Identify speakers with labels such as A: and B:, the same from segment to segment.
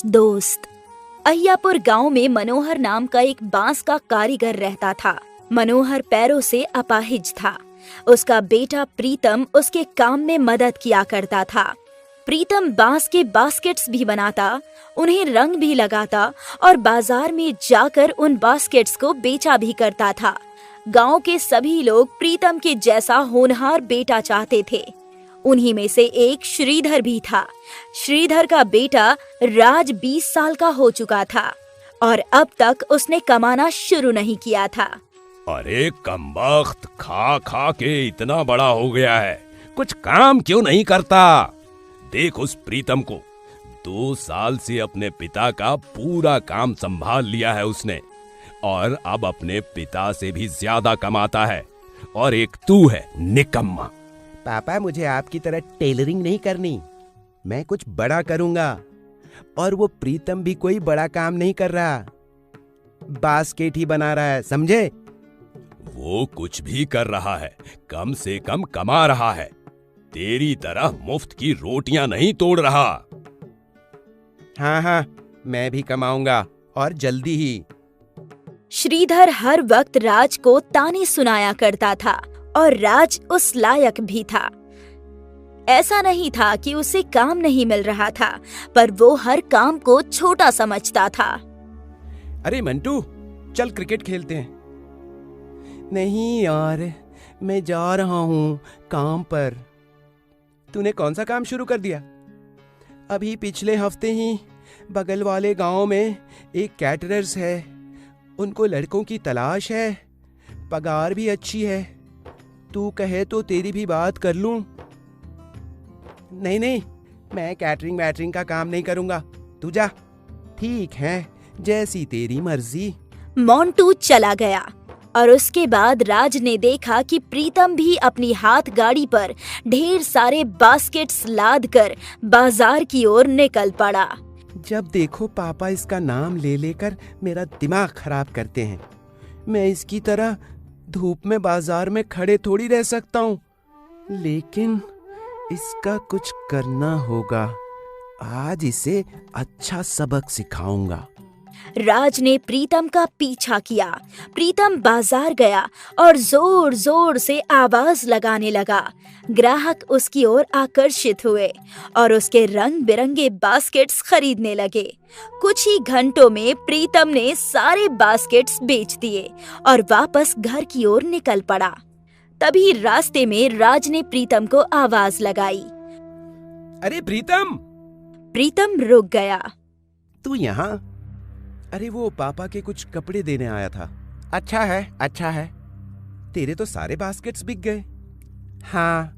A: पांच दोस्त। अय्यापुर गांव में मनोहर नाम का एक बांस का कारीगर रहता था। मनोहर पैरों से अपाहिज था। उसका बेटा प्रीतम उसके काम में मदद किया करता था। प्रीतम बांस के बास्केट्स भी बनाता, उन्हें रंग भी लगाता और बाजार में जाकर उन बास्केट्स को बेचा भी करता था। गांव के सभी लोग प्रीतम के जैसा होनहार बेटा चाहते थे। उन्हीं में से एक श्रीधर भी था। श्रीधर का बेटा राज 20 साल का हो चुका था और अब तक उसने कमाना शुरू नहीं किया था।
B: अरे कमबख्त, खा खा के इतना बड़ा हो गया है, कुछ काम क्यों नहीं करता? देख उस प्रीतम को, 2 साल से अपने पिता का पूरा काम संभाल लिया है उसने और अब अपने पिता से भी ज्यादा कमाता है। और एक तू है निकम्मा।
C: पापा, मुझे आपकी तरह टेलरिंग नहीं करनी, मैं कुछ बड़ा करूंगा। और वो प्रीतम भी कोई बड़ा काम नहीं कर रहा, बास्केट ही बना रहा है, समझे?
B: वो कुछ भी कर रहा है, कम से कम कमा रहा है। तेरी तरह मुफ्त की रोटियां नहीं तोड़ रहा।
C: हाँ, मैं भी कमाऊंगा और जल्दी ही।
A: श्रीधर हर वक्त राज को ताने सुनाया करता था और राज उस लायक भी था। ऐसा नहीं था कि उसे काम नहीं मिल रहा था, पर वो हर काम को छोटा समझता था।
C: अरे मंटू, चल क्रिकेट खेलते हैं। नहीं यार, मैं जा रहा हूँ काम पर। तूने कौन सा काम शुरू कर दिया? अभी पिछले हफ्ते ही बगल वाले गांव में एक कैटरर्स है, उनको लड़कों की तलाश है, पगार भी अच्छी है। तू कहे तो तेरी भी बात कर लूं। नहीं, मैं कैटरिंग वैटरिंग का काम नहीं करूंगा, तू जा। ठीक है, जैसी तेरी मर्जी।
A: मोंटू चला गया और उसके बाद राज ने देखा कि प्रीतम भी अपनी हाथ गाड़ी पर ढेर सारे बास्केट्स लाद कर बाजार की ओर निकल पड़ा।
C: जब देखो पापा इसका नाम ले लेकर मेरा दिमाग खराब करते हैं। मैं इसकी तरह धूप में बाजार में खड़े थोड़ी रह सकता हूँ, लेकिन इसका कुछ करना होगा। आज इसे अच्छा सबक सिखाऊंगा।
A: राज ने प्रीतम का पीछा किया। प्रीतम बाजार गया और जोर जोर से आवाज लगाने लगा। ग्राहक उसकी ओर आकर्षित हुए और उसके रंग बिरंगे बास्केट्स खरीदने लगे। कुछ ही घंटों में प्रीतम ने सारे बास्केट्स बेच दिए और वापस घर की ओर निकल पड़ा। तभी रास्ते में राज ने प्रीतम को आवाज लगाई।
C: अरे प्रीतम!
A: प्रीतम रुक गया।
C: तू यहाँ? अरे वो पापा के कुछ कपड़े देने आया था। अच्छा है। तेरे तो सारे बास्केट्स बिक गए। हाँ,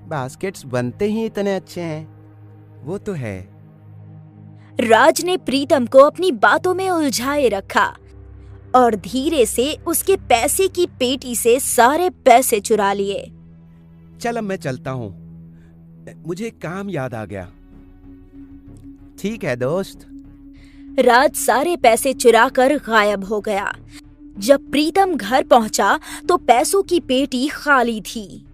C: बास्केट्स बनते ही इतने अच्छे हैं, वो तो है।
A: राज ने प्रीतम को अपनी बातों में उलझाए रखा और धीरे से उसके पैसे की पेटी से सारे पैसे चुरा लिए।
C: चल अब मैं चलता हूँ, मुझे काम याद आ गया। ठीक है दोस्त।
A: राज सारे पैसे चुराकर गायब हो गया। जब प्रीतम घर पहुंचा तो पैसों की पेटी खाली थी।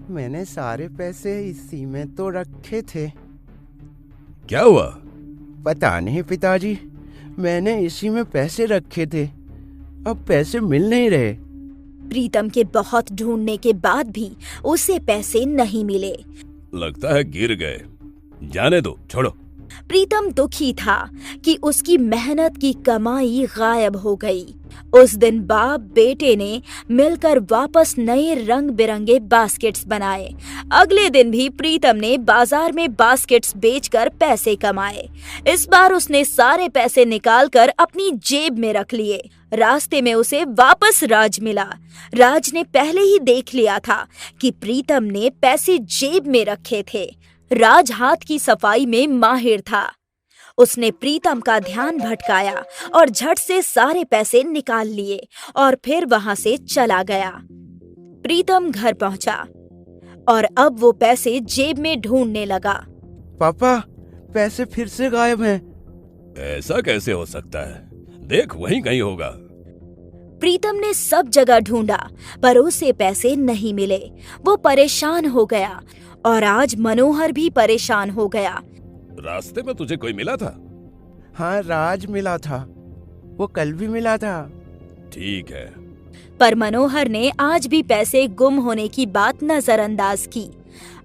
C: मैंने सारे पैसे इसी में तो रखे थे।
B: क्या हुआ?
C: पता नहीं पिताजी, मैंने इसी में पैसे रखे थे, अब पैसे मिल नहीं रहे।
A: प्रीतम के बहुत ढूंढने के बाद भी उसे पैसे नहीं मिले।
B: लगता है गिर गए, जाने दो, छोड़ो।
A: प्रीतम दुखी था कि उसकी मेहनत की कमाई गायब हो गई। उस दिन बाप बेटे ने मिलकर वापस नए रंग बिरंगे बास्केट्स बनाए। अगले दिन भी प्रीतम ने बाजार में बास्केट्स बेचकर पैसे कमाए। इस बार उसने सारे पैसे निकालकर अपनी जेब में रख लिए। रास्ते में उसे वापस राज मिला। राज ने पहले ही देख लिया था कि प्रीतम ने पैसे जेब में रखे थे। राज हाथ की सफाई में माहिर था। उसने प्रीतम का ध्यान भटकाया और झट से सारे पैसे निकाल लिए और फिर वहां से चला गया। प्रीतम घर पहुंचा और अब वो पैसे जेब में ढूंढने लगा।
C: पापा, पैसे फिर से गायब हैं।
B: ऐसा कैसे हो सकता है? देख, वहीं कहीं होगा।
A: प्रीतम ने सब जगह ढूंढा पर उसे पैसे नहीं मिले। वो परेशान हो गया और आज मनोहर भी परेशान हो गया।
B: रास्ते में तुझे कोई मिला था?
C: हाँ, राज मिला था, वो कल भी मिला था।
B: ठीक है।
A: पर मनोहर ने आज भी पैसे गुम होने की बात नजरअंदाज की।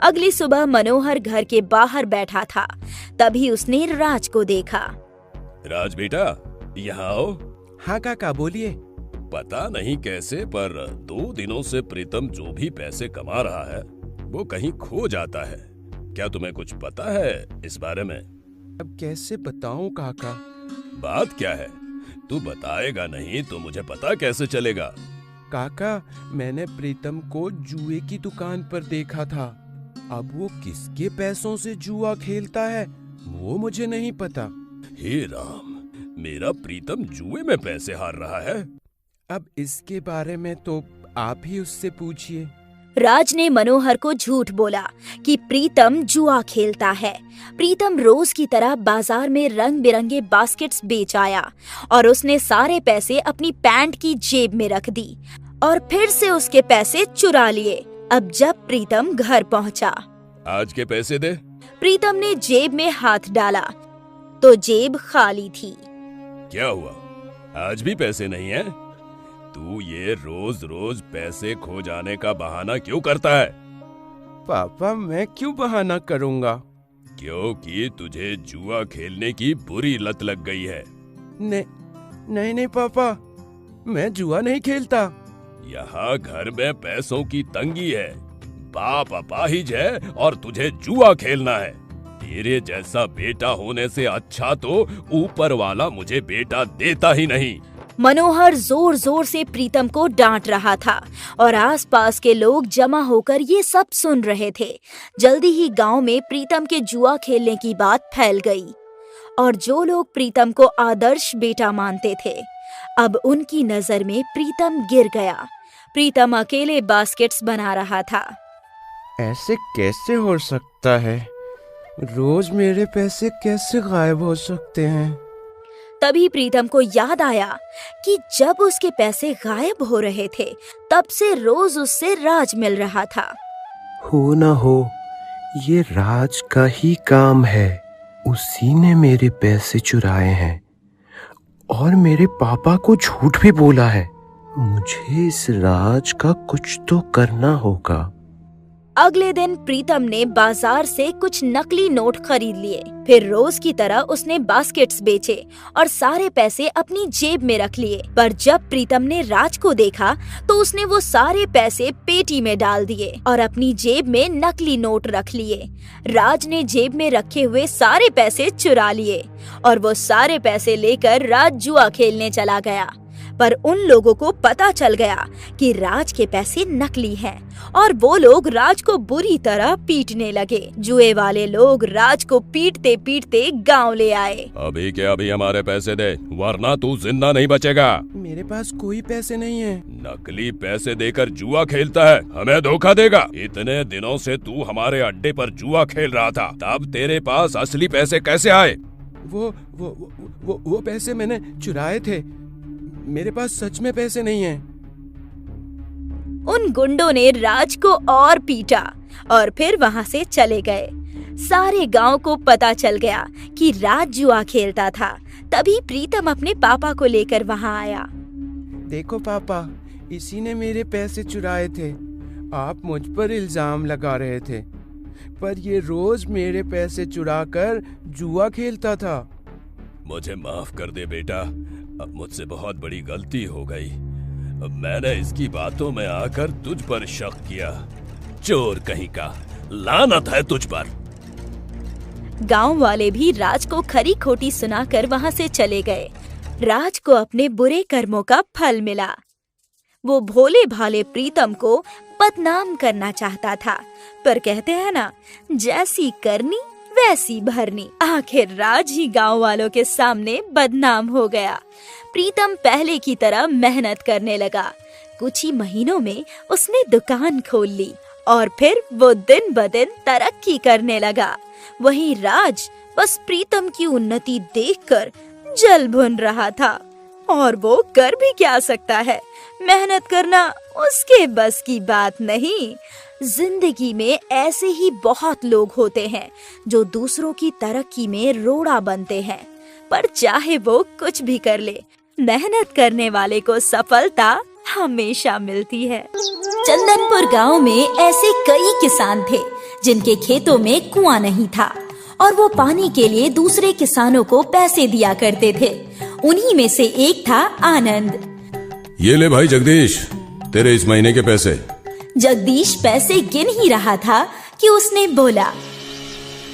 A: अगली सुबह मनोहर घर के बाहर बैठा था, तभी उसने राज को देखा।
B: राज बेटा, यहाँ आओ।
C: हाँ काका, बोलिए।
B: पता नहीं कैसे पर 2 दिनों से प्रीतम जो भी पैसे कमा रहा है वो कहीं खो जाता है। क्या तुम्हें कुछ पता है इस बारे में?
C: अब कैसे बताऊं काका?
B: बात क्या है? तू बताएगा नहीं तो मुझे पता कैसे चलेगा?
C: काका, मैंने प्रीतम को जुए की दुकान पर देखा था। अब वो किसके पैसों से जुआ खेलता है वो मुझे नहीं पता।
B: हे राम, मेरा प्रीतम जुए में पैसे हार रहा है।
C: अब इसके बारे में तो आप ही उससे पूछिए।
A: राज ने मनोहर को झूठ बोला कि प्रीतम जुआ खेलता है। प्रीतम रोज की तरह बाजार में रंग बिरंगे बास्केट्स बेच आया और उसने सारे पैसे अपनी पैंट की जेब में रख दी और फिर से उसके पैसे चुरा लिए। अब जब प्रीतम घर पहुंचा,
B: आज के पैसे दे।
A: प्रीतम ने जेब में हाथ डाला तो जेब खाली थी।
B: क्या हुआ, आज भी पैसे नहीं है? तू ये रोज रोज पैसे खो जाने का बहाना क्यों करता है?
C: पापा, मैं क्यों बहाना करूंगा?
B: क्योंकि तुझे जुआ खेलने की बुरी लत लग गई है।
C: नहीं पापा, मैं जुआ नहीं खेलता।
B: यहाँ घर में पैसों की तंगी है, बाप अपाहिज है और तुझे जुआ खेलना है। तेरे जैसा बेटा होने से अच्छा तो ऊपर वाला मुझे बेटा देता ही नहीं।
A: मनोहर जोर जोर से प्रीतम को डांट रहा था और आसपास के लोग जमा होकर ये सब सुन रहे थे। जल्दी ही गांव में प्रीतम के जुआ खेलने की बात फैल गई और जो लोग प्रीतम को आदर्श बेटा मानते थे, अब उनकी नजर में प्रीतम गिर गया। प्रीतम अकेले बास्केट्स बना रहा था।
C: ऐसे कैसे हो सकता है? रोज मेरे पैसे कैसे गायब हो सकते हैं?
A: तभी प्रीतम को याद आया कि जब उसके पैसे गायब हो रहे थे तब से रोज उससे राज मिल रहा था।
D: हो ना हो, ये राज का ही काम है। उसी ने मेरे पैसे चुराए हैं और मेरे पापा को झूठ भी बोला है। मुझे इस राज का कुछ तो करना होगा।
A: अगले दिन प्रीतम ने बाजार से कुछ नकली नोट खरीद लिए। फिर रोज की तरह उसने बास्केट्स बेचे और सारे पैसे अपनी जेब में रख लिए। पर जब प्रीतम ने राज को देखा तो उसने वो सारे पैसे पेटी में डाल दिए और अपनी जेब में नकली नोट रख लिए। राज ने जेब में रखे हुए सारे पैसे चुरा लिए और वो सारे पैसे लेकर राज जुआ खेलने चला गया। पर उन लोगों को पता चल गया कि राज के पैसे नकली हैं और वो लोग राज को बुरी तरह पीटने लगे। जुए वाले लोग राज को पीटते पीटते गांव ले आए।
B: अभी के अभी हमारे पैसे दे, वरना तू जिंदा नहीं बचेगा।
C: मेरे पास कोई पैसे नहीं है।
B: नकली पैसे देकर जुआ खेलता है, हमें धोखा देगा। इतने दिनों से तू हमारे अड्डे पर जुआ खेल रहा था, तब तेरे पास असली पैसे कैसे आए?
C: वो पैसे मैंने चुराए थे। मेरे पास सच में पैसे नहीं हैं।
A: उन गुंडों ने राज को और पीटा और फिर वहां से चले गए। सारे गांव को पता चल गया कि राज जुआ खेलता था। तभी प्रीतम अपने पापा को लेकर वहां आया।
C: देखो पापा, इसी ने मेरे पैसे चुराए थे। आप मुझ पर इल्जाम लगा रहे थे, पर ये रोज मेरे पैसे चुराकर जुआ खेलता था।
B: मुझे माफ कर दे बेटा, अब मुझसे बहुत बड़ी गलती हो गई। अब मैंने इसकी बातों में आकर तुझ पर शक किया। चोर कहीं का, लानत है तुझ पर।
A: गांव वाले भी राज को खरी खोटी सुनाकर वहां से चले गए। राज को अपने बुरे कर्मों का फल मिला। वो भोले भाले प्रीतम को बदनाम करना चाहता था, पर कहते हैं ना, जैसी करनी वैसी भरनी। आखिर राज ही गांव वालों के सामने बदनाम हो गया। प्रीतम पहले की तरह मेहनत करने लगा। कुछ ही महीनों में उसने दुकान खोल ली और फिर वो दिन ब दिन तरक्की करने लगा। वहीं राज बस प्रीतम की उन्नति देखकर जल भुन रहा था और वो कर भी क्या सकता है। मेहनत करना उसके बस की बात नहीं। जिंदगी में ऐसे ही बहुत लोग होते हैं जो दूसरों की तरक्की में रोड़ा बनते हैं। पर चाहे वो कुछ भी कर ले, मेहनत करने वाले को सफलता हमेशा मिलती है। चंदनपुर गांव में ऐसे कई किसान थे जिनके खेतों में कुआं नहीं था और वो पानी के लिए दूसरे किसानों को पैसे दिया करते थे। उन्हीं में से एक था आनंद।
B: ये ले भाई जगदीश, तेरे इस महीने के पैसे।
A: जगदीश पैसे गिन ही रहा था कि उसने बोला,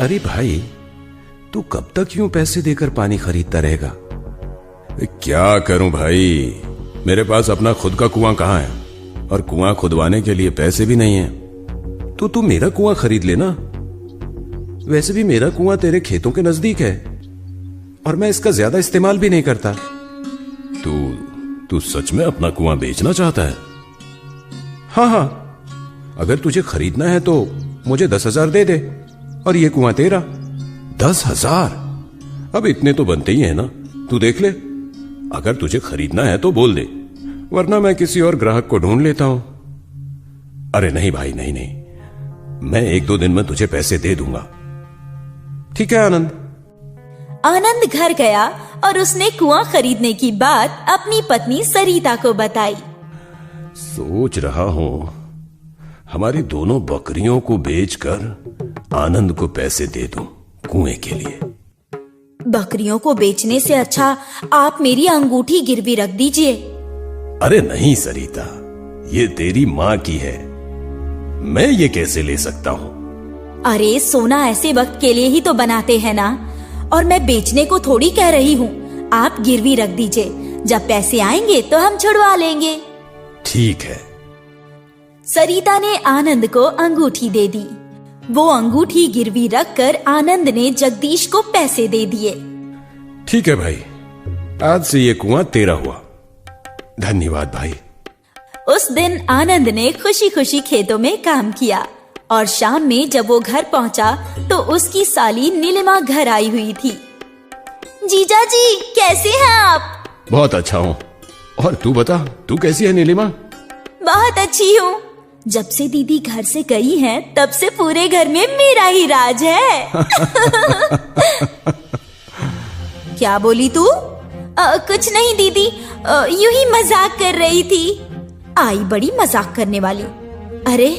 C: अरे भाई, तू कब तक यूं पैसे देकर पानी खरीदता रहेगा?
B: क्या करूं भाई, मेरे पास अपना खुद का कुआं कहाँ है और कुआं खुदवाने के लिए पैसे भी नहीं है।
C: तो तू मेरा कुआं खरीद लेना। वैसे भी मेरा कुआं तेरे खेतों के नजदीक है और मैं इसका ज्यादा इस्तेमाल भी नहीं करता।
B: तू सच में अपना कुआं बेचना चाहता है?
C: हाँ, अगर तुझे खरीदना है तो मुझे 10,000 दे दे और ये कुआं तेरा।
B: 10,000?
C: अब इतने तो बनते ही है ना, तू देख ले। अगर तुझे खरीदना है तो बोल दे, वरना मैं किसी और ग्राहक को ढूंढ लेता हूं। अरे नहीं भाई, नहीं, मैं 1-2 दिन में तुझे पैसे दे दूंगा। ठीक है
A: आनंद घर गया और उसने कुआं खरीदने की बात अपनी पत्नी सरिता को बताई।
B: सोच रहा हूं हमारी दोनों बकरियों को बेचकर आनंद को पैसे दे दूं कुएं के लिए।
A: बकरियों को बेचने से अच्छा आप मेरी अंगूठी गिरवी रख दीजिए।
B: अरे नहीं सरिता, ये तेरी माँ की है, मैं ये कैसे ले सकता हूँ?
A: अरे सोना ऐसे वक्त के लिए ही तो बनाते हैं ना, और मैं बेचने को थोड़ी कह रही हूँ। आप गिरवी रख दीजिए, जब पैसे आएंगे तो हम छुड़वा लेंगे।
B: ठीक है।
A: सरिता ने आनंद को अंगूठी दे दी। वो अंगूठी गिरवी रखकर आनंद ने जगदीश को पैसे दे दिए।
B: ठीक है भाई, आज से ये कुआं तेरा हुआ। धन्यवाद भाई।
A: उस दिन आनंद ने खुशी खुशी खेतों में काम किया और शाम में जब वो घर पहुंचा तो उसकी साली नीलिमा घर आई हुई थी। जीजा जी, कैसे हैं आप?
B: बहुत अच्छा हूँ, और तू बता, तू कैसी है नीलिमा?
A: बहुत अच्छी हूँ। जब से दीदी घर से गई हैं, तब से पूरे घर में मेरा ही राज है। क्या बोली तू? कुछ नहीं दीदी, यूं ही मजाक कर रही थी। आई बड़ी मजाक करने वाली। अरे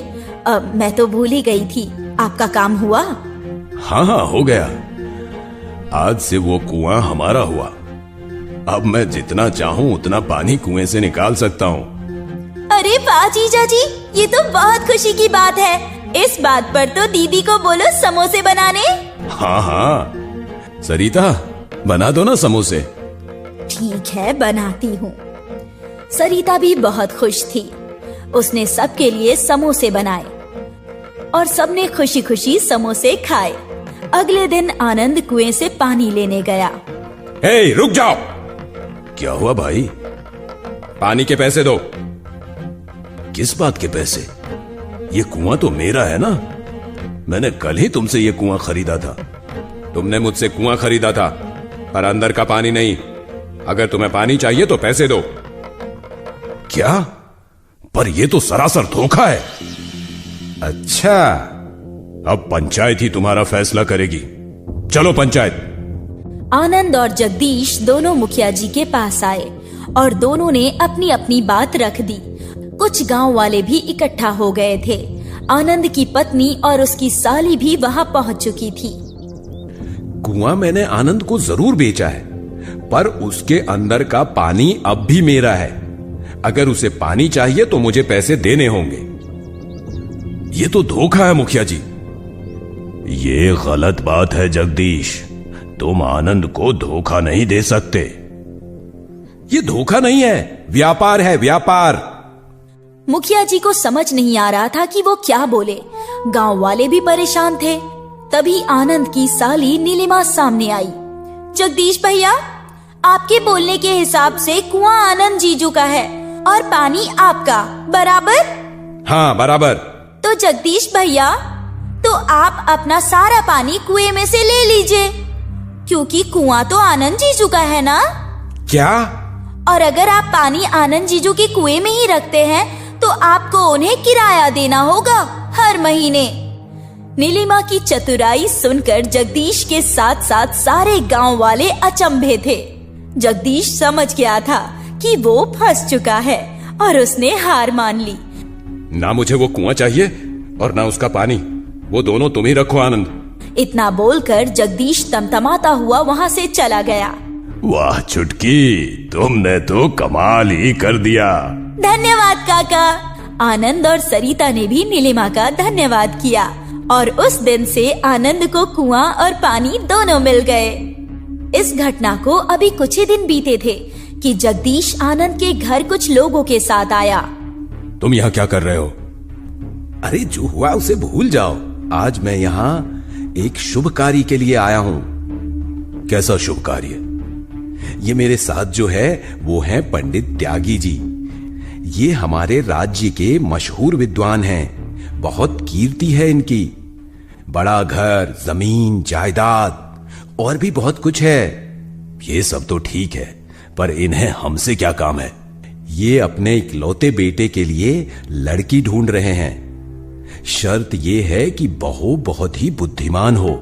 A: मैं तो भूल ही गई थी, आपका काम हुआ?
B: हाँ, हो गया। आज से वो कुआं हमारा हुआ। अब मैं जितना चाहूँ उतना पानी कुएं से निकाल सकता हूँ।
A: अरे वाह जीजा जी, ये तो बहुत खुशी की बात है। इस बात पर तो दीदी को बोलो समोसे बनाने।
B: हाँ, सरिता बना दो ना समोसे।
A: ठीक है, बनाती हूँ। सरिता भी बहुत खुश थी। उसने सबके लिए समोसे बनाए और सबने खुशी खुशी समोसे खाए। अगले दिन आनंद कुएं से पानी लेने गया।
B: हे, रुक जाओ। क्या हुआ भाई?
C: पानी के पैसे दो।
B: किस बात के पैसे? ये कुआं तो मेरा है ना, मैंने कल ही तुमसे ये कुआं खरीदा था।
C: तुमने मुझसे कुआं खरीदा था, पर अंदर का पानी नहीं। अगर तुम्हें पानी चाहिए तो पैसे दो।
B: क्या? पर ये तो सरासर धोखा है।
C: अच्छा,
B: अब पंचायत ही तुम्हारा फैसला करेगी। चलो पंचायत।
A: आनंद और जगदीश दोनों मुखिया जी के पास आए और दोनों ने अपनी अपनी बात रख दी। कुछ गांव वाले भी इकट्ठा हो गए थे। आनंद की पत्नी और उसकी साली भी वहां पहुंच चुकी थी।
C: कुआं मैंने आनंद को जरूर बेचा है, पर उसके अंदर का पानी अब भी मेरा है। अगर उसे पानी चाहिए तो मुझे पैसे देने होंगे।
B: ये तो धोखा है मुखिया जी। ये गलत बात है जगदीश, तुम आनंद को धोखा नहीं दे सकते।
C: ये धोखा नहीं है, व्यापार है, व्यापार।
A: मुखिया जी को समझ नहीं आ रहा था कि वो क्या बोले। गांव वाले भी परेशान थे। तभी आनंद की साली नीलिमा सामने आई। जगदीश भैया, आपके बोलने के हिसाब से कुआं आनंद जीजू का है और पानी आपका, बराबर?
C: हाँ, बराबर।
A: तो जगदीश भैया, तो आप अपना सारा पानी कुएं में से ले लीजिए, क्योंकि कुआं तो आनंद जीजू का है ना।
C: क्या?
A: और अगर आप पानी आनंद जीजू के कुएं में ही रखते हैं तो आपको उन्हें किराया देना होगा हर महीने। नीलिमा की चतुराई सुनकर जगदीश के साथ साथ सारे गांव वाले अचंभे थे। जगदीश समझ गया था कि वो फंस चुका है और उसने हार मान ली।
B: ना मुझे वो कुआं चाहिए और ना उसका पानी, वो दोनों तुम ही रखो आनंद।
A: इतना बोलकर जगदीश तमतमाता हुआ वहां से चला गया।
B: वाह चुटकी, तुमने तो कमाल ही कर दिया।
A: धन्यवाद काका। आनंद और सरिता ने भी नीलिमा का धन्यवाद किया और उस दिन से आनंद को कुआं और पानी दोनों मिल गए। इस घटना को अभी कुछ ही दिन बीते थे कि जगदीश आनंद के घर कुछ लोगों के साथ आया।
B: तुम यहाँ क्या कर रहे हो?
C: अरे जो हुआ उसे भूल जाओ। आज मैं यहाँ एक शुभ कार्य के लिए आया हूँ।
B: कैसा शुभ कार्य?
C: ये मेरे साथ जो है वो है पंडित त्यागी जी। ये हमारे राज्य के मशहूर विद्वान हैं। बहुत कीर्ति है इनकी। बड़ा घर, जमीन, जायदाद और भी बहुत कुछ है।
B: ये सब तो ठीक है, पर इन्हें हमसे क्या काम है?
C: ये अपने इकलौते बेटे के लिए लड़की ढूंढ रहे हैं। शर्त ये है कि बहू बहुत ही बुद्धिमान हो,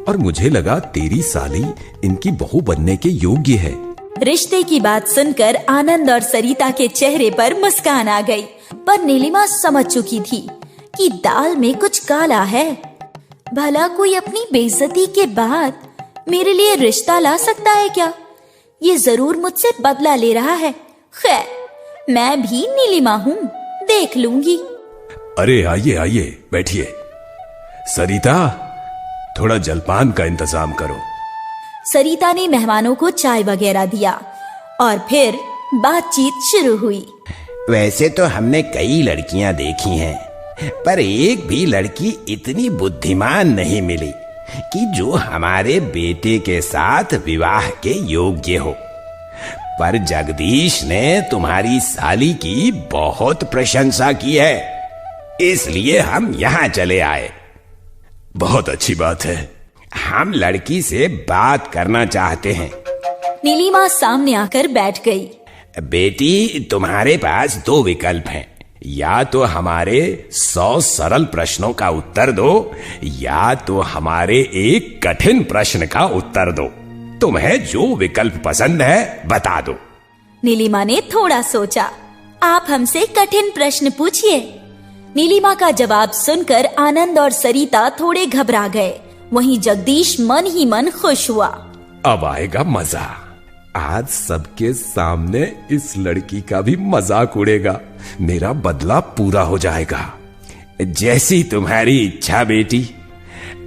C: और मुझे लगा तेरी साली इनकी बहू बनने के योग्य है।
A: रिश्ते की बात सुनकर आनंद और सरिता के चेहरे पर मुस्कान आ गई, पर नीलिमा समझ चुकी थी कि दाल में कुछ काला है। भला कोई अपनी बेइज्जती के बाद मेरे लिए रिश्ता ला सकता है क्या? ये जरूर मुझसे बदला ले रहा है। खैर, मैं भी नीलिमा हूँ, देख लूंगी।
B: अरे आइए आइए, बैठिए। सरिता, थोड़ा जलपान का इंतजाम करो।
A: सरिता ने मेहमानों को चाय वगैरह दिया और फिर बातचीत शुरू हुई।
E: वैसे तो हमने कई लड़कियां देखी हैं, पर एक भी लड़की इतनी बुद्धिमान नहीं मिली कि जो हमारे बेटे के साथ विवाह के योग्य हो। पर जगदीश ने तुम्हारी साली की बहुत प्रशंसा की है, इसलिए हम यहाँ चले आए।
B: बहुत अच्छी बात है।
E: हम लड़की से बात करना चाहते हैं।
A: नीलिमा सामने आकर बैठ गई।
E: बेटी, तुम्हारे पास दो विकल्प हैं। या तो हमारे 100 सरल प्रश्नों का उत्तर दो, या तो हमारे एक कठिन प्रश्न का उत्तर दो। तुम्हें जो विकल्प पसंद है बता दो।
A: नीलिमा ने थोड़ा सोचा। आप हमसे कठिन प्रश्न पूछिए। नीलिमा का जवाब सुनकर आनंद और सरिता थोड़े घबरा गए। वहीं जगदीश मन ही मन खुश हुआ।
C: अब आएगा मजा। आज सबके सामने इस लड़की का भी मजाक उड़ेगा। मेरा बदला पूरा हो जाएगा।
E: जैसी तुम्हारी इच्छा बेटी।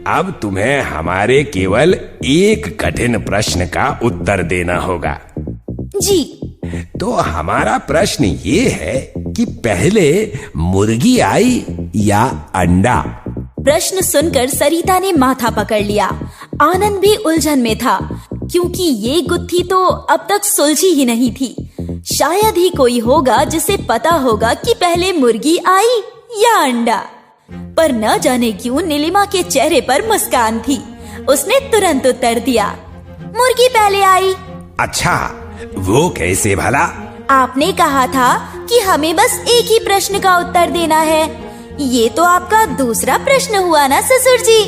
E: अब तुम्हें हमारे केवल एक कठिन प्रश्न का उत्तर देना होगा।
A: जी।
E: तो हमारा प्रश्न ये है कि पहले मुर्गी आई या अंडा?
A: प्रश्न सुनकर सरिता ने माथा पकड़ लिया। आनंद भी उलझन में था, क्योंकि ये गुत्थी तो अब तक सुलझी ही नहीं थी। शायद ही कोई होगा जिसे पता होगा कि पहले मुर्गी आई या अंडा। पर न जाने क्यों नीलिमा के चेहरे पर मुस्कान थी। उसने तुरंत उत्तर दिया, मुर्गी पहले आई।
E: अच्छा, वो कैसे भला?
A: आपने कहा था कि हमें बस एक ही प्रश्न का उत्तर देना है। ये तो आपका दूसरा प्रश्न हुआ ना ससुर जी?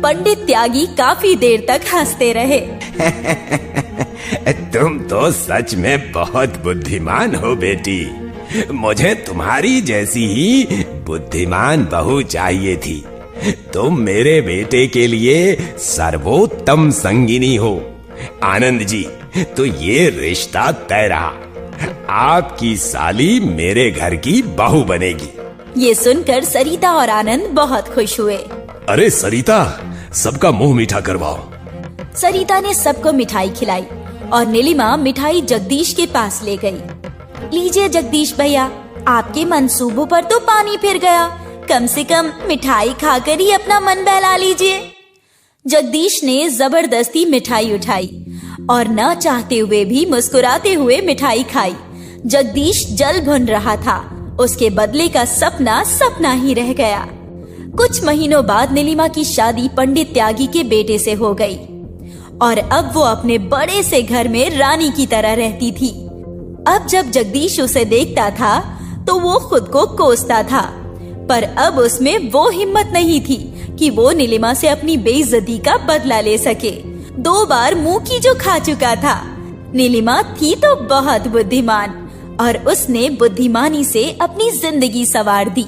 A: पंडित त्यागी काफी देर तक हंसते रहे।
E: तुम तो सच में बहुत बुद्धिमान हो बेटी। मुझे तुम्हारी जैसी ही बुद्धिमान बहू चाहिए थी। तुम मेरे बेटे के लिए सर्वोत्तम संगिनी हो। आनंद जी, तो ये रिश्ता तय रहा। आपकी साली मेरे घर की बहू बनेगी।
A: ये सुनकर सरिता और आनंद बहुत खुश हुए।
B: अरे सरिता, सबका मुंह मीठा करवाओ।
A: सरिता ने सबको मिठाई खिलाई और नीलिमा मिठाई जगदीश के पास ले गई। लीजिए जगदीश भैया, आपके मंसूबों पर तो पानी फिर गया। कम से कम मिठाई खाकर ही अपना मन बहला लीजिए। जगदीश ने जबरदस्ती मिठाई उठाई और न चाहते हुए भी मुस्कुराते हुए मिठाई खाई। जगदीश जल भुन रहा था। उसके बदले का सपना सपना ही रह गया। कुछ महीनों बाद नीलिमा की शादी पंडित त्यागी के बेटे से हो गई और अब वो अपने बड़े से घर में रानी की तरह रहती थी। अब जब जगदीश उसे देखता था तो वो खुद को कोसता था पर अब उसमें वो हिम्मत नहीं थी कि वो नीलिमा से अपनी बेइज्जती का बदला ले सके। 2 बार मुंह की जो खा चुका था। नीलिमा थी तो बहुत बुद्धिमान और उसने बुद्धिमानी से अपनी जिंदगी संवार दी।